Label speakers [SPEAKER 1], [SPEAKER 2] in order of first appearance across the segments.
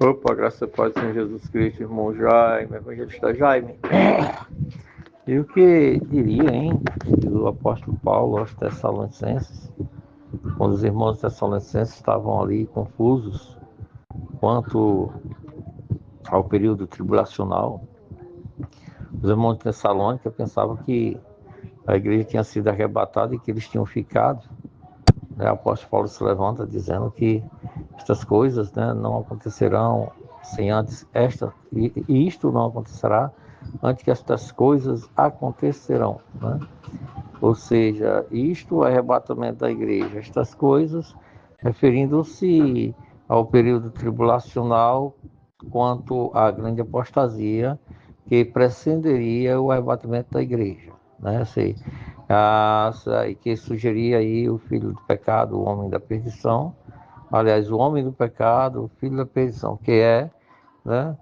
[SPEAKER 1] Opa, graças a Deus, Senhor Jesus Cristo, irmão Jaime, evangelista Jaime. E o que diria, hein, do apóstolo Paulo aos Tessalonicenses, quando os irmãos Tessalonicenses estavam ali confusos quanto ao período tribulacional. Os irmãos de Tessalônica pensavam que a igreja tinha sido arrebatada e que eles tinham ficado. O apóstolo Paulo se levanta dizendo que estas coisas, né, não acontecerão sem antes e isto não acontecerá antes que estas coisas acontecerão, né? Ou seja, isto é o arrebatamento da igreja, estas coisas referindo-se ao período tribulacional quanto à grande apostasia que precederia o arrebatamento da igreja, né? Assim, e que sugeria aí o filho do pecado, o homem da perdição. Aliás, o homem do pecado, o filho da perdição, que é, né,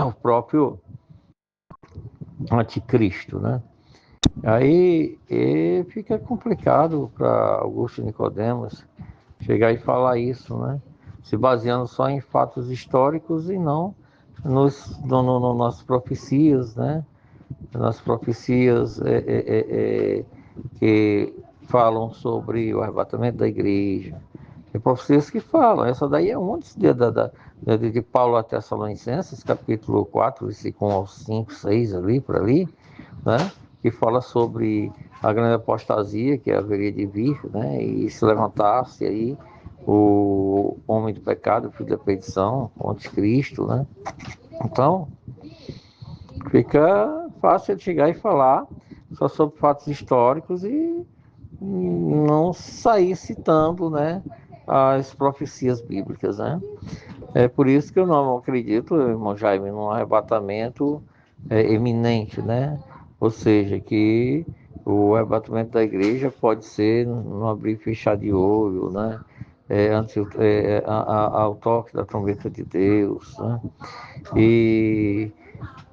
[SPEAKER 1] o próprio anticristo, né? Aí fica complicado para Augusto Nicodemos chegar e falar isso, né? Se baseando só em fatos históricos e não nas profecias, né? Nas profecias que falam sobre o arrebatamento da igreja. Tem profecias que falam, essa daí é uma de Paulo a Tessalonicenses, capítulo 4, versículo 1 ao 5, 6, ali, por ali, né? Que fala sobre a grande apostasia que haveria de vir, né? E se levantasse aí o homem do pecado, o filho da perdição, o anticristo, né? Então, fica fácil de chegar e falar só sobre fatos históricos e não sair citando, né, as profecias bíblicas, né? É por isso que eu não acredito, irmão Jaime, num arrebatamento eminente, né? Ou seja, que o arrebatamento da igreja pode ser no abrir e fechar de olho, né? Antes ao toque da trombeta de Deus, né? E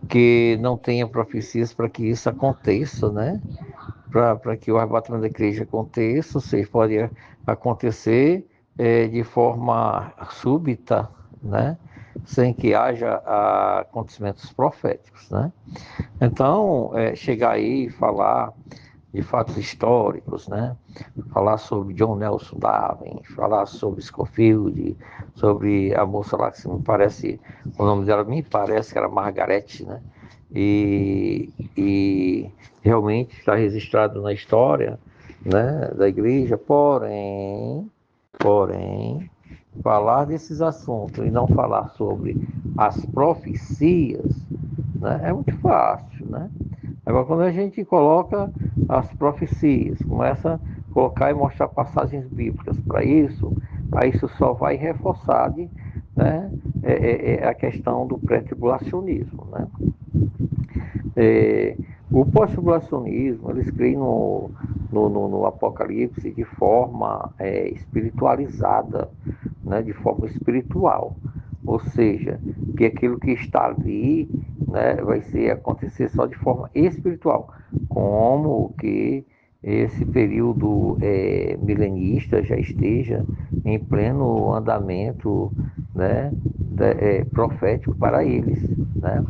[SPEAKER 1] que não tenha profecias para que isso aconteça, né? Para que o arrebatamento da igreja aconteça, ou seja, pode acontecer de forma súbita, né? Sem que haja acontecimentos proféticos, né? Então, chegar aí e falar de fatos históricos, né? Falar sobre John Nelson Darwin, falar sobre Scofield, sobre a moça lá que me parece, o nome dela me parece que era Margaret, né? E realmente está registrado na história, né, da igreja, porém, falar desses assuntos e não falar sobre as profecias, né, é muito fácil, né? Agora, quando a gente coloca as profecias, começa a colocar e mostrar passagens bíblicas para isso, aí isso só vai reforçar, né, a questão do pré-tribulacionismo, né? O pós-tribulacionismo, eles creem no Apocalipse de forma espiritualizada, né, de forma espiritual. Ou seja, que aquilo que está ali, né, vai acontecer só de forma espiritual. Como que esse período milenista já esteja em pleno andamento, né, profético para eles, né?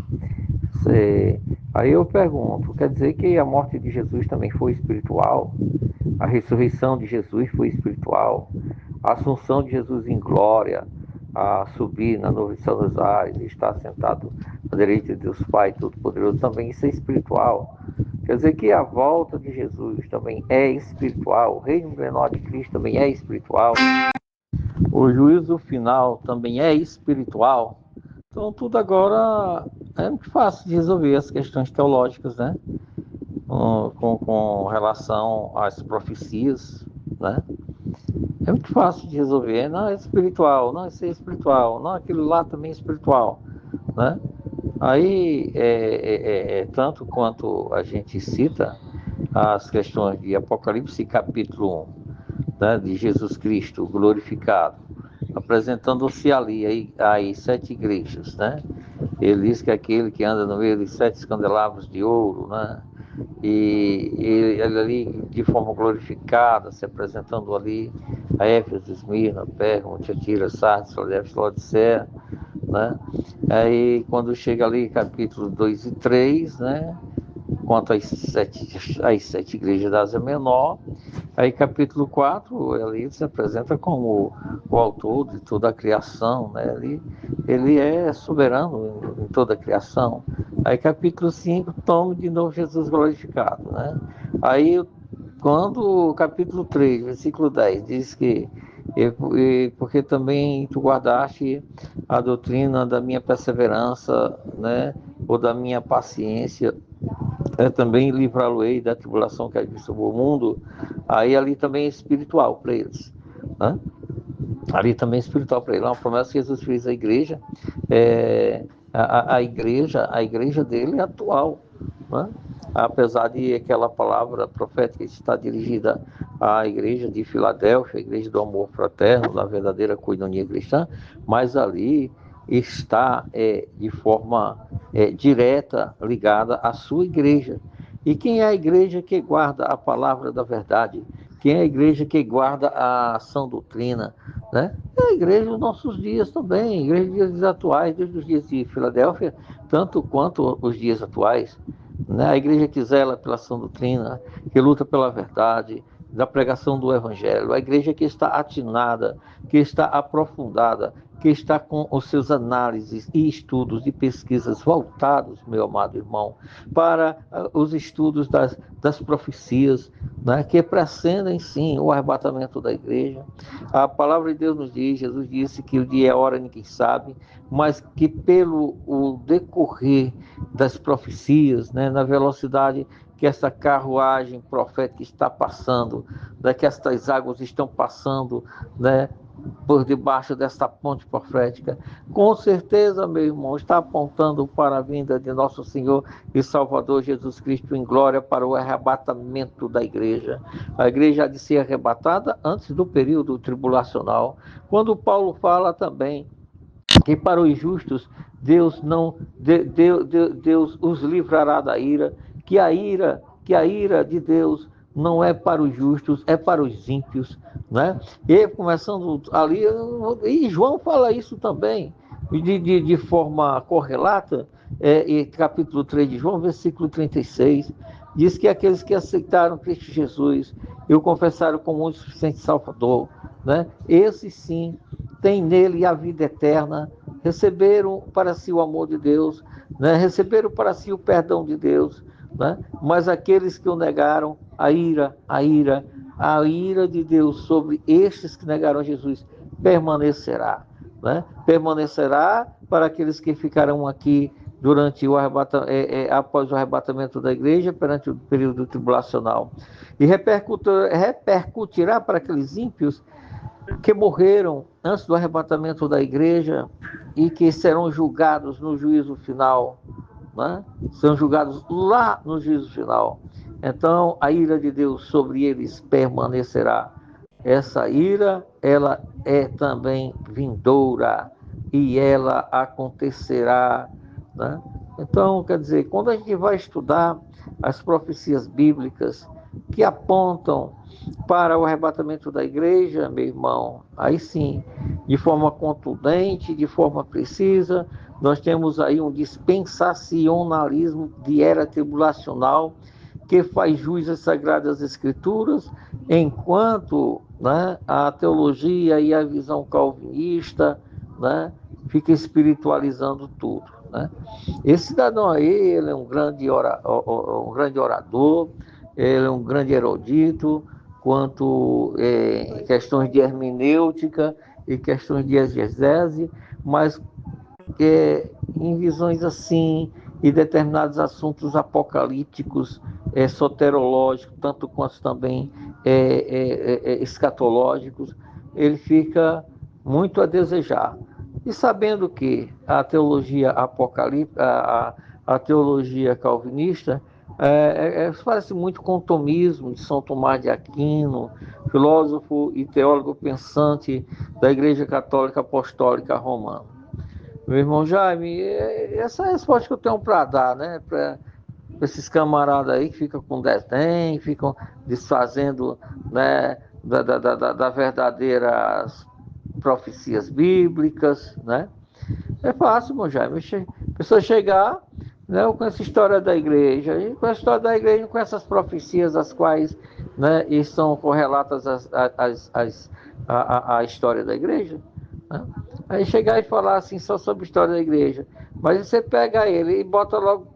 [SPEAKER 1] Aí eu pergunto, quer dizer que a morte de Jesus também foi espiritual? A ressurreição de Jesus foi espiritual? A assunção de Jesus em glória, a subir na novição dos ares, estar sentado à direita de Deus Pai Todo-Poderoso, também isso é espiritual? Quer dizer que a volta de Jesus também é espiritual? O reino menor de Cristo também é espiritual? O juízo final também é espiritual? Então, tudo agora é muito fácil de resolver as questões teológicas, né? Com relação às profecias, né? É muito fácil de resolver. Não, é espiritual, não, isso é espiritual, não, aquilo lá também é espiritual, né? Aí, tanto quanto a gente cita as questões de Apocalipse capítulo 1, né, de Jesus Cristo glorificado, apresentando-se ali aí 7 igrejas, né? Ele diz que é aquele que anda no meio de 7 candelabros de ouro, né? E ele ali de forma glorificada, se apresentando ali a Éfeso, Esmirna, Pérgamo, Tiatira, Sardes, Filadélfia, Laodiceia, né? Aí quando chega ali capítulo 2 e 3, né? Quanto às sete igrejas da Ásia Menor, aí capítulo 4 ali se apresenta como o autor de toda a criação, né? Ele é soberano em toda a criação. Aí capítulo 5 toma de novo Jesus glorificado, né? Aí quando o capítulo 3 versículo 10 diz que porque também tu guardaste a doutrina da minha perseverança, né? Ou da minha paciência, também livrá-lo-ei da tribulação que há de vir sobre o mundo. Aí ali também é espiritual para eles, né? Ali também é espiritual para eles. É uma promessa que Jesus fez à igreja. A igreja dele é atual, né? Apesar de aquela palavra profética estar dirigida à igreja de Filadélfia, a igreja do amor fraterno, da verdadeira coinonia cristã, mas ali está de forma direta ligada à sua igreja. E quem é a igreja que guarda a palavra da verdade? Quem é a igreja que guarda a sã doutrina, né? É a igreja dos nossos dias também, a igreja dos dias atuais, desde os dias de Filadélfia, tanto quanto os dias atuais, né? A igreja que zela pela sã doutrina, que luta pela verdade, da pregação do evangelho, a igreja que está atinada, que está aprofundada, que está com os seus análises e estudos e pesquisas voltados, meu amado irmão, para os estudos das profecias, né, que precedem sim o arrebatamento da igreja. A palavra de Deus nos diz, Jesus disse que o dia e a hora ninguém sabe, mas que pelo o decorrer das profecias, né, na velocidade que essa carruagem profética está passando, né, que estas águas estão passando, né, por debaixo desta ponte profética, com certeza, meu irmão, está apontando para a vinda de nosso Senhor e Salvador Jesus Cristo em glória, para o arrebatamento da igreja. A igreja há de ser arrebatada antes do período tribulacional, quando Paulo fala também que para os justos Deus não Deus os livrará da ira, que a ira de Deus não é para os justos, é para os ímpios, né? E começando ali, e João fala isso também, de forma correlata, e capítulo 3 de João, versículo 36, diz que aqueles que aceitaram Cristo Jesus e o confessaram como o suficiente Salvador, né? Esses sim têm nele a vida eterna, receberam para si o amor de Deus, né? Receberam para si o perdão de Deus, né? Mas aqueles que o negaram, a ira de Deus sobre estes que negaram Jesus permanecerá, né? Permanecerá para aqueles que ficarão aqui durante após o arrebatamento da igreja, perante o período tribulacional. E repercutirá para aqueles ímpios que morreram antes do arrebatamento da igreja e que serão julgados no juízo final, né? Serão julgados lá no juízo final. Então, a ira de Deus sobre eles permanecerá. Essa ira, ela é também vindoura e ela acontecerá, né? Então, quer dizer, quando a gente vai estudar as profecias bíblicas que apontam para o arrebatamento da igreja, meu irmão, aí sim, de forma contundente, de forma precisa, nós temos aí um dispensacionalismo de era tribulacional que faz jus às Sagradas Escrituras, enquanto, né, a teologia e a visão calvinista, né, fica espiritualizando tudo, né? Esse cidadão aí, ele é um grande orador, ele é um grande erudito, quanto questões de hermenêutica e questões de exegese, mas em visões assim e determinados assuntos apocalípticos, soterológicos, tanto quanto também escatológicos, ele fica muito a desejar. E sabendo que a teologia apocalíptica, a teologia calvinista, parece muito com o tomismo de São Tomás de Aquino, filósofo e teólogo pensante da Igreja Católica Apostólica Romana. Meu irmão Jaime, essa é a resposta que eu tenho para dar, né? Para esses camaradas aí que ficam com desdém, ficam desfazendo, né, da verdadeiras profecias bíblicas, né? É fácil, meu Jaime. A pessoa chegar, né, com essa história da igreja, e com a história da igreja, com essas profecias, as quais, né, e são correlatas à história da igreja, né? Aí chegar e falar assim só sobre a história da igreja. Mas você pega ele e bota logo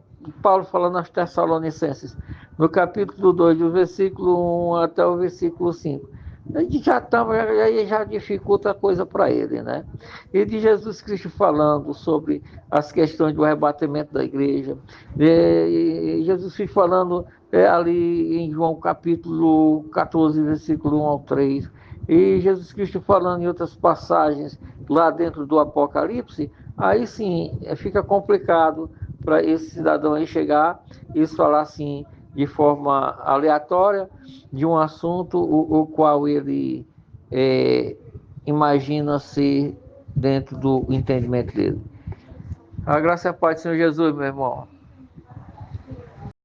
[SPEAKER 1] Paulo falando aos Tessalonicenses, no capítulo 2 do versículo 1 até o versículo 5. A gente já estava, aí já dificulta a coisa para ele, né? E de Jesus Cristo falando sobre as questões do arrebatamento da igreja, e Jesus Cristo falando ali em João capítulo 14, versículo 1 ao 3, e Jesus Cristo falando em outras passagens lá dentro do Apocalipse, aí sim fica complicado para esse cidadão aí chegar e falar assim de forma aleatória de um assunto o qual ele é, imagina ser dentro do entendimento dele. A graça e a paz do Senhor Jesus, meu irmão.